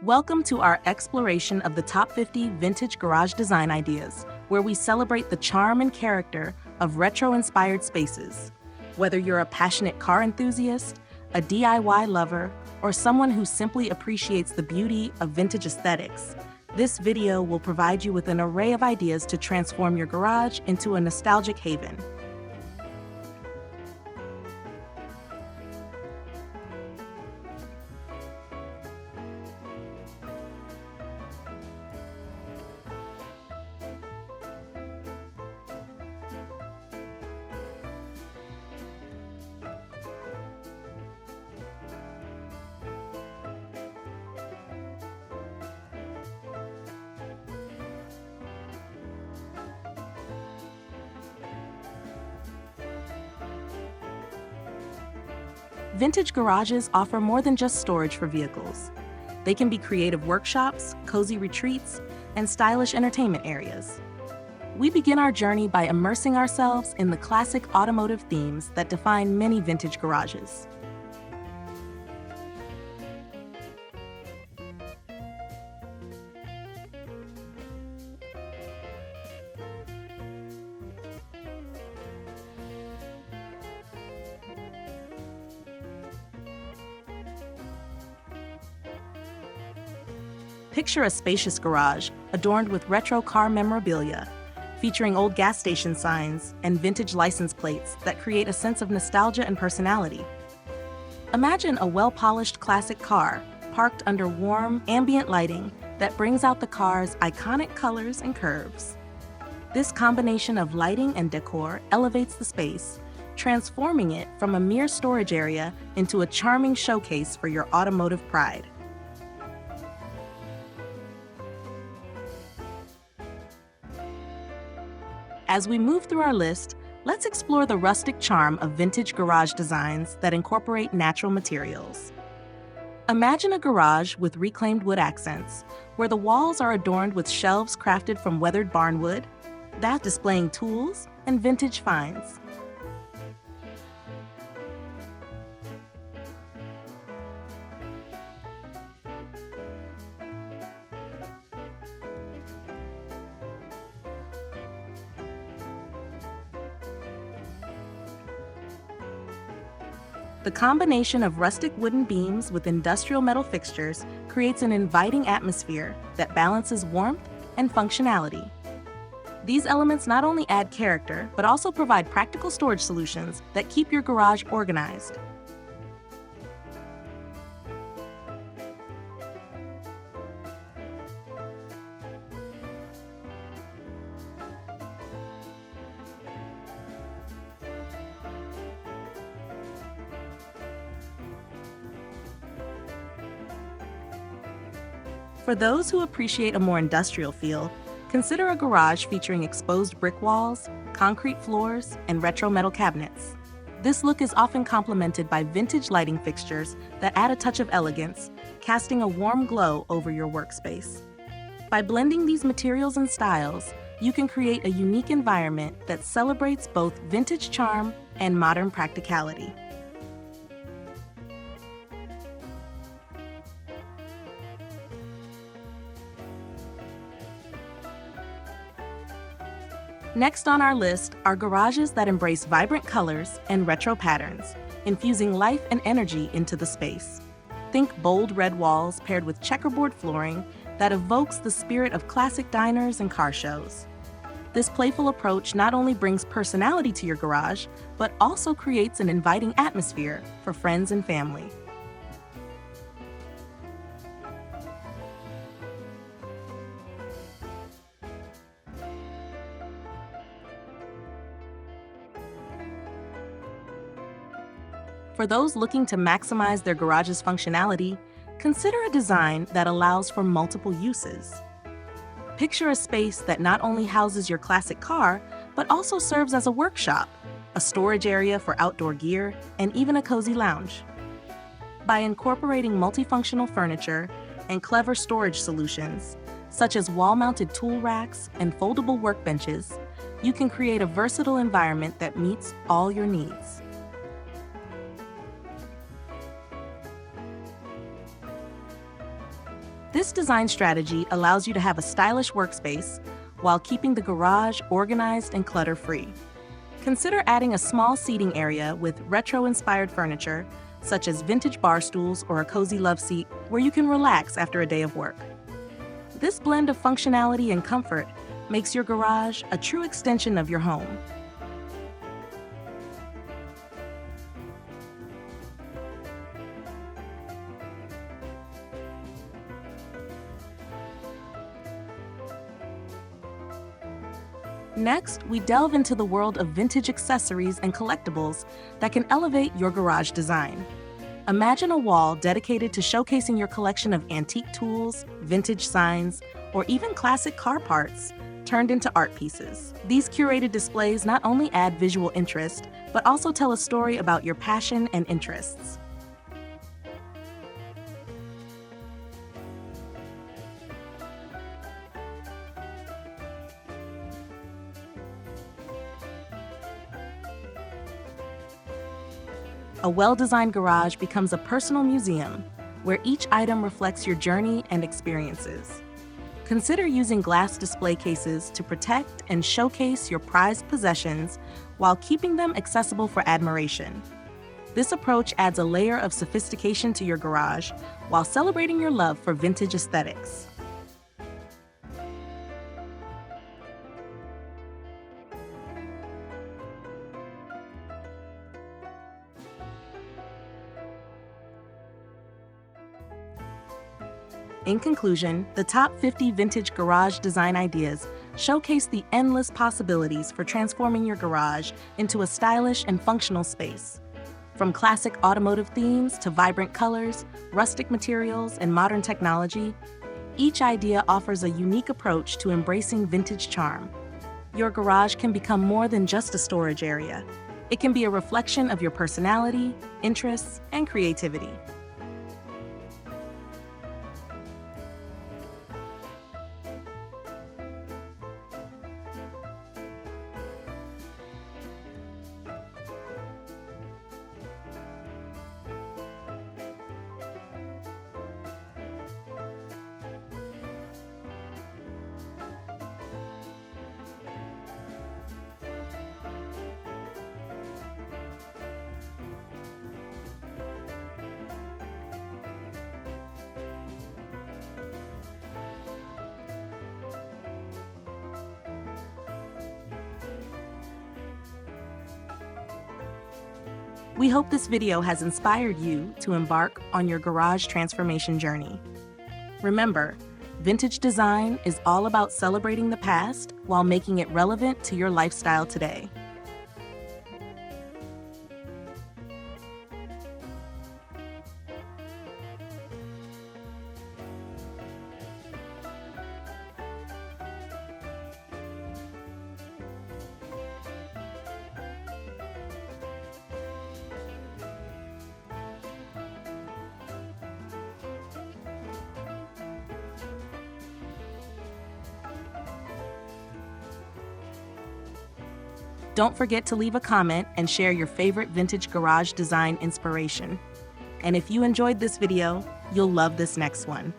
Welcome to our exploration of the top 50 vintage garage design ideas, where we celebrate the charm and character of retro-inspired spaces. Whether you're a passionate car enthusiast, a DIY lover, or someone who simply appreciates the beauty of vintage aesthetics, this video will provide you with an array of ideas to transform your garage into a nostalgic haven. Vintage garages offer more than just storage for vehicles. They can be creative workshops, cozy retreats, and stylish entertainment areas. We begin our journey by immersing ourselves in the classic automotive themes that define many vintage garages. Picture a spacious garage adorned with retro car memorabilia, featuring old gas station signs and vintage license plates that create a sense of nostalgia and personality. Imagine a well-polished classic car parked under warm, ambient lighting that brings out the car's iconic colors and curves. This combination of lighting and decor elevates the space, transforming it from a mere storage area into a charming showcase for your automotive pride. As we move through our list, let's explore the rustic charm of vintage garage designs that incorporate natural materials. Imagine a garage with reclaimed wood accents, where the walls are adorned with shelves crafted from weathered barnwood, that displaying tools and vintage finds. The combination of rustic wooden beams with industrial metal fixtures creates an inviting atmosphere that balances warmth and functionality. These elements not only add character, but also provide practical storage solutions that keep your garage organized. For those who appreciate a more industrial feel, consider a garage featuring exposed brick walls, concrete floors, and retro metal cabinets. This look is often complemented by vintage lighting fixtures that add a touch of elegance, casting a warm glow over your workspace. By blending these materials and styles, you can create a unique environment that celebrates both vintage charm and modern practicality. Next on our list are garages that embrace vibrant colors and retro patterns, infusing life and energy into the space. Think bold red walls paired with checkerboard flooring that evokes the spirit of classic diners and car shows. This playful approach not only brings personality to your garage, but also creates an inviting atmosphere for friends and family. For those looking to maximize their garage's functionality, consider a design that allows for multiple uses. Picture a space that not only houses your classic car, but also serves as a workshop, a storage area for outdoor gear, and even a cozy lounge. By incorporating multifunctional furniture and clever storage solutions, such as wall-mounted tool racks and foldable workbenches, you can create a versatile environment that meets all your needs. This design strategy allows you to have a stylish workspace while keeping the garage organized and clutter-free. Consider adding a small seating area with retro-inspired furniture, such as vintage bar stools or a cozy love seat where you can relax after a day of work. This blend of functionality and comfort makes your garage a true extension of your home. Next, we delve into the world of vintage accessories and collectibles that can elevate your garage design. Imagine a wall dedicated to showcasing your collection of antique tools, vintage signs, or even classic car parts turned into art pieces. These curated displays not only add visual interest, but also tell a story about your passion and interests. A well-designed garage becomes a personal museum where each item reflects your journey and experiences. Consider using glass display cases to protect and showcase your prized possessions while keeping them accessible for admiration. This approach adds a layer of sophistication to your garage while celebrating your love for vintage aesthetics. In conclusion, the top 50 vintage garage design ideas showcase the endless possibilities for transforming your garage into a stylish and functional space. From classic automotive themes to vibrant colors, rustic materials, and modern technology, each idea offers a unique approach to embracing vintage charm. Your garage can become more than just a storage area. It can be a reflection of your personality, interests, and creativity. We hope this video has inspired you to embark on your garage transformation journey. Remember, vintage design is all about celebrating the past while making it relevant to your lifestyle today. Don't forget to leave a comment and share your favorite vintage garage design inspiration. And if you enjoyed this video, you'll love this next one.